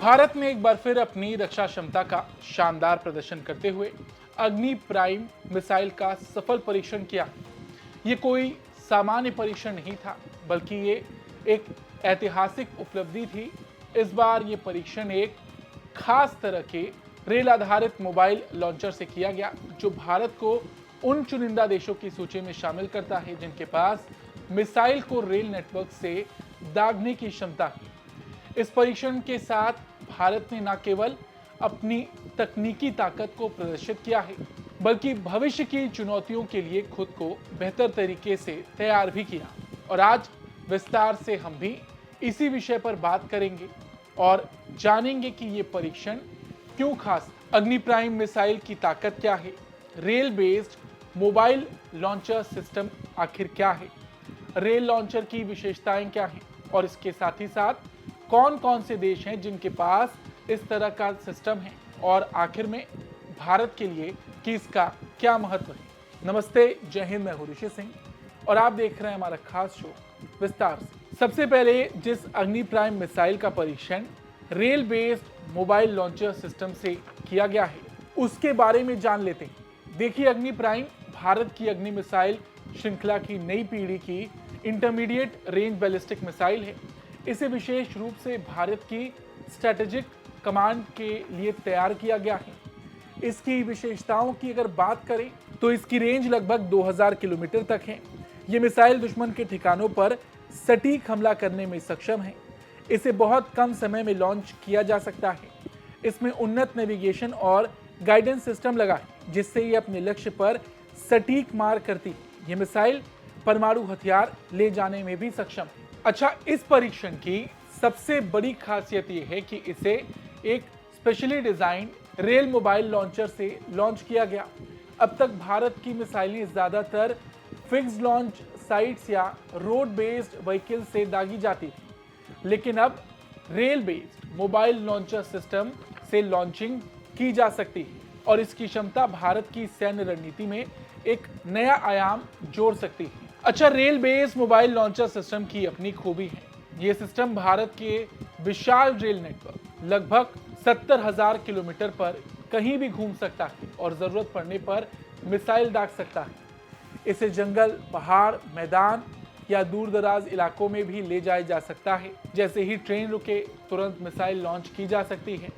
भारत ने एक बार फिर अपनी रक्षा क्षमता का शानदार प्रदर्शन करते हुए अग्नि प्राइम मिसाइल का सफल परीक्षण किया। ये कोई सामान्य परीक्षण नहीं था, बल्कि ये एक ऐतिहासिक उपलब्धि थी। इस बार ये परीक्षण एक खास तरह के रेल आधारित मोबाइल लॉन्चर से किया गया, जो भारत को उन चुनिंदा देशों की सूची में शामिल करता है जिनके पास मिसाइल को रेल नेटवर्क से दागने की क्षमता है। इस परीक्षण के साथ भारत ने न केवल अपनी तकनीकी ताकत को प्रदर्शित किया है, बल्कि भविष्य की चुनौतियों के लिए खुद को बेहतर तरीके से तैयार भी किया। और आज विस्तार से हम भी इसी विषय पर बात करेंगे और जानेंगे कि ये परीक्षण क्यों खास। अग्नि प्राइम मिसाइल की ताकत क्या है, rail based mobile launcher system आखिर क्या है, रेल लॉन्चर की विशेषताएं क्या हैं, और इसके साथ ही साथ कौन कौन से देश हैं जिनके पास इस तरह का सिस्टम है, और आखिर में भारत के लिए कि इसका क्या महत्व है। नमस्ते, जय हिंद, मैं हूं ऋषि सिंह और आप देख रहे हैं हमारा खास शो विस्तार से। सबसे पहले जिस अग्नि प्राइम मिसाइल का परीक्षण rail based mobile launcher system से किया गया है, उसके बारे में जान लेते हैं। देखिए, अग्नि प्राइम भारत की अग्नि मिसाइल श्रृंखला की नई पीढ़ी की इंटरमीडिएट रेंज बैलिस्टिक मिसाइल है। इसे विशेष रूप से भारत की स्ट्रेटेजिक कमांड के लिए तैयार किया गया है। इसकी विशेषताओं की अगर बात करें तो इसकी रेंज लगभग 2000 किलोमीटर तक है। ये मिसाइल दुश्मन के ठिकानों पर सटीक हमला करने में सक्षम है। इसे बहुत कम समय में लॉन्च किया जा सकता है। इसमें उन्नत नेविगेशन और गाइडेंस सिस्टम लगा है, जिससे ये अपने लक्ष्य पर सटीक मार करती है। ये मिसाइल परमाणु हथियार ले जाने में भी सक्षम है। अच्छा, इस परीक्षण की सबसे बड़ी खासियत यह है कि इसे एक specially design rail mobile launcher से लॉन्च किया गया। अब तक भारत की मिसाइलें ज्यादातर फिक्स्ड लॉन्च साइट्स या रोड बेस्ड व्हीकल से दागी जाती थी, लेकिन अब rail based mobile launcher system से लॉन्चिंग की जा सकती है, और इसकी क्षमता भारत की सैन्य रणनीति में एक नया आयाम जोड़ सकती है। अच्छा, rail based mobile launcher system की अपनी खूबी है। यह सिस्टम भारत के विशाल रेल नेटवर्क लगभग 70,000 किलोमीटर पर कहीं भी घूम सकता है और जरूरत पड़ने पर मिसाइल दाग सकता है। इसे जंगल, पहाड़, मैदान या दूर दराज इलाकों में भी ले जाया जा सकता है। जैसे ही ट्रेन रुके, तुरंत मिसाइल लॉन्च की जा सकती है।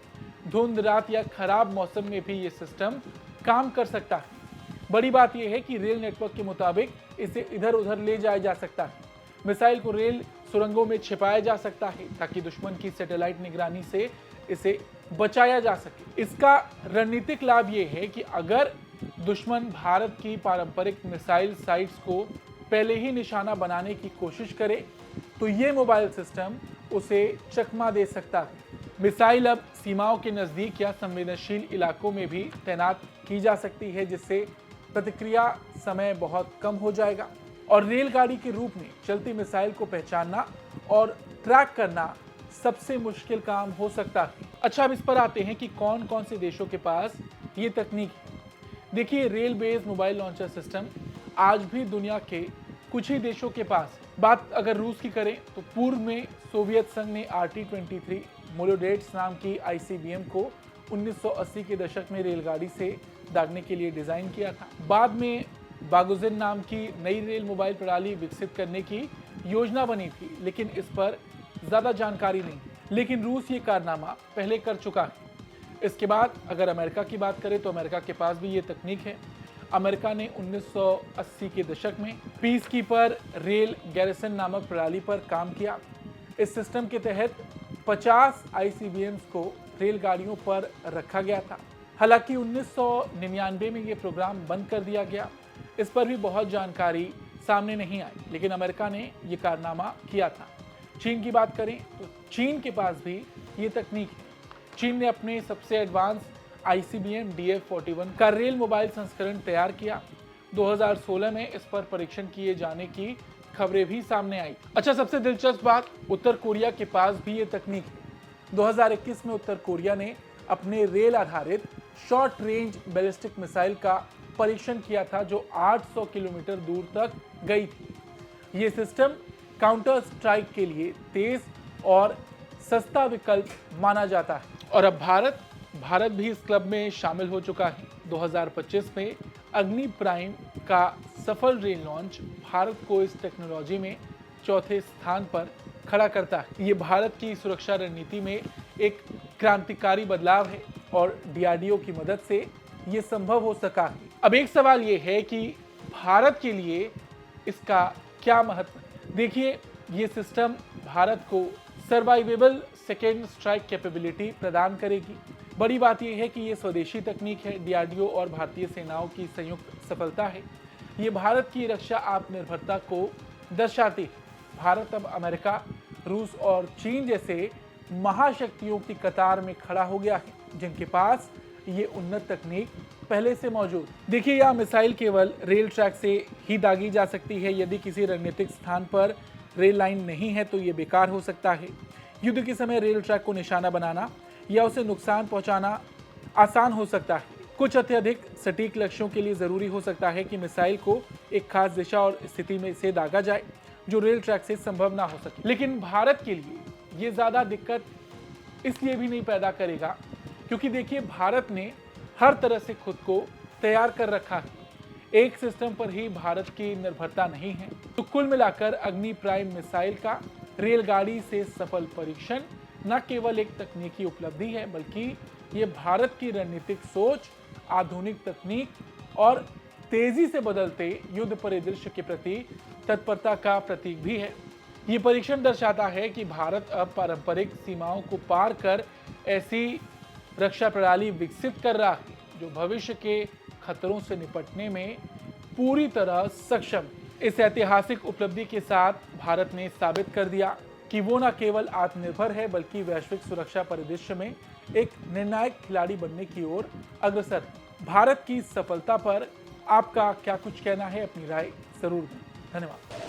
धुंध रात या खराब मौसम में भी ये सिस्टम काम कर सकता है। बड़ी बात यह है कि रेल नेटवर्क के मुताबिक इसे इधर उधर ले जाया जा सकता है। मिसाइल को रेल सुरंगों में छिपाया जा सकता है ताकि दुश्मन की सैटेलाइट निगरानी से इसे बचाया जा सके। इसका रणनीतिक लाभ यह है कि अगर दुश्मन भारत की पारंपरिक मिसाइल साइट्स को पहले ही निशाना बनाने की कोशिश करे, तो ये मोबाइल सिस्टम उसे चकमा दे सकता है। मिसाइल अब सीमाओं के नजदीक या संवेदनशील इलाकों में भी तैनात की जा सकती है, जिससे प्रतिक्रिया समय बहुत कम हो जाएगा। और रेलगाड़ी के रूप में चलती मिसाइल को पहचानना और ट्रैक करना सबसे मुश्किल काम हो सकता है। अच्छा, अब इस पर आते हैं कि कौन कौन से देशों के पास ये तकनीक है। देखिए, rail based mobile launcher system आज भी दुनिया के कुछ ही देशों के पास है। बात अगर रूस की करें तो पूर्व में सोवियत संघ ने RT-23 मोलोडेट्स नाम की ICBM को 1980 के दशक में रेलगाड़ी से दागने के लिए डिजाइन किया था। बाद में बागुजिन नाम की नई रेल मोबाइल प्रणाली विकसित करने की योजना बनी थी, लेकिन इस पर ज्यादा जानकारी नहीं। लेकिन रूस ये कारनामा पहले कर चुका है। इसके बाद अगर अमेरिका की बात करें तो अमेरिका के पास भी ये तकनीक है। अमेरिका ने 1980 के दशक में पीस कीपर रेल गैरिसन नामक प्रणाली पर काम किया। इस सिस्टम के तहत 50 ICBMs को रेलगाड़ियों पर रखा गया था। हालांकि 1999 में ये प्रोग्राम बंद कर दिया गया। इस पर भी बहुत जानकारी सामने नहीं आई, लेकिन अमेरिका ने ये कारनामा किया था। चीन की बात करें तो चीन के पास भी ये तकनीक है। चीन ने अपने सबसे एडवांस ICBM DF-41 का रेल मोबाइल संस्करण तैयार किया। 2016 में इस पर परीक्षण किए जाने की खबरें भी सामने आई। अच्छा, सबसे दिलचस्प बात, उत्तर कोरिया के पास भी ये तकनीक है। 2021 में उत्तर कोरिया ने अपने रेल आधारित शॉर्ट रेंज बैलिस्टिक मिसाइल का परीक्षण किया था, जो 800 किलोमीटर दूर तक गई थी। ये सिस्टम काउंटर स्ट्राइक के लिए तेज और सस्ता विकल्प माना जाता है। और अब भारत भी इस क्लब में शामिल हो चुका है। 2025 में अग्नि प्राइम का सफल रेल लॉन्च भारत को इस टेक्नोलॉजी में चौथे स्थान पर खड़ा करता है। ये भारत की सुरक्षा रणनीति में एक क्रांतिकारी बदलाव है और डीआरडीओ की मदद से ये संभव हो सका है। अब एक सवाल ये है कि भारत के लिए इसका क्या महत्व है। देखिए, ये सिस्टम भारत को सर्वाइवेबल सेकेंड स्ट्राइक कैपेबिलिटी प्रदान करेगी। बड़ी बात यह है कि ये स्वदेशी तकनीक है, डीआरडीओ और भारतीय सेनाओं की संयुक्त सफलता है। ये भारत की रक्षा आत्मनिर्भरता को दर्शाती है। भारत अब अमेरिका, रूस और चीन जैसे महाशक्तियों की कतार में खड़ा हो गया है, जिनके पास ये उन्नत तकनीक पहले से मौजूद। देखिए, यह मिसाइल केवल रेल ट्रैक से ही दागी जा सकती है। यदि किसी रणनीतिक स्थान पर रेल लाइन नहीं है तो ये बेकार हो सकता है। युद्ध के समय रेल ट्रैक को निशाना बनाना या उसे नुकसान पहुंचाना आसान हो सकता है। कुछ अत्यधिक सटीक लक्ष्यों के लिए जरूरी हो सकता है कि मिसाइल को एक खास दिशा और स्थिति में से दागा जाए जो रेल ट्रैक से संभव ना हो सके। लेकिन भारत के लिए ये ज्यादा दिक्कत इसलिए भी नहीं पैदा करेगा क्योंकि देखिए, भारत ने हर तरह से खुद को तैयार कर रखा है। एक सिस्टम पर ही भारत की निर्भरता नहीं है। तो कुल मिलाकर अग्नि प्राइम मिसाइल का रेलगाड़ी से सफल परीक्षण न केवल एक तकनीकी उपलब्धि है, बल्कि ये भारत की रणनीतिक सोच, आधुनिक तकनीक और तेजी से बदलते युद्ध परिदृश्य के प्रति तत्परता का प्रतीक भी है। ये परीक्षण दर्शाता है कि भारत अब पारंपरिक सीमाओं को पार कर ऐसी रक्षा प्रणाली विकसित कर रहा है जो भविष्य के खतरों से निपटने में पूरी तरह सक्षम। इस ऐतिहासिक उपलब्धि के साथ भारत ने साबित कर दिया कि वो न केवल आत्मनिर्भर है बल्कि वैश्विक सुरक्षा परिदृश्य में एक निर्णायक खिलाड़ी बनने की ओर अग्रसर है। भारत की सफलता पर आपका क्या कुछ कहना है? अपनी राय जरूर दें। धन्यवाद।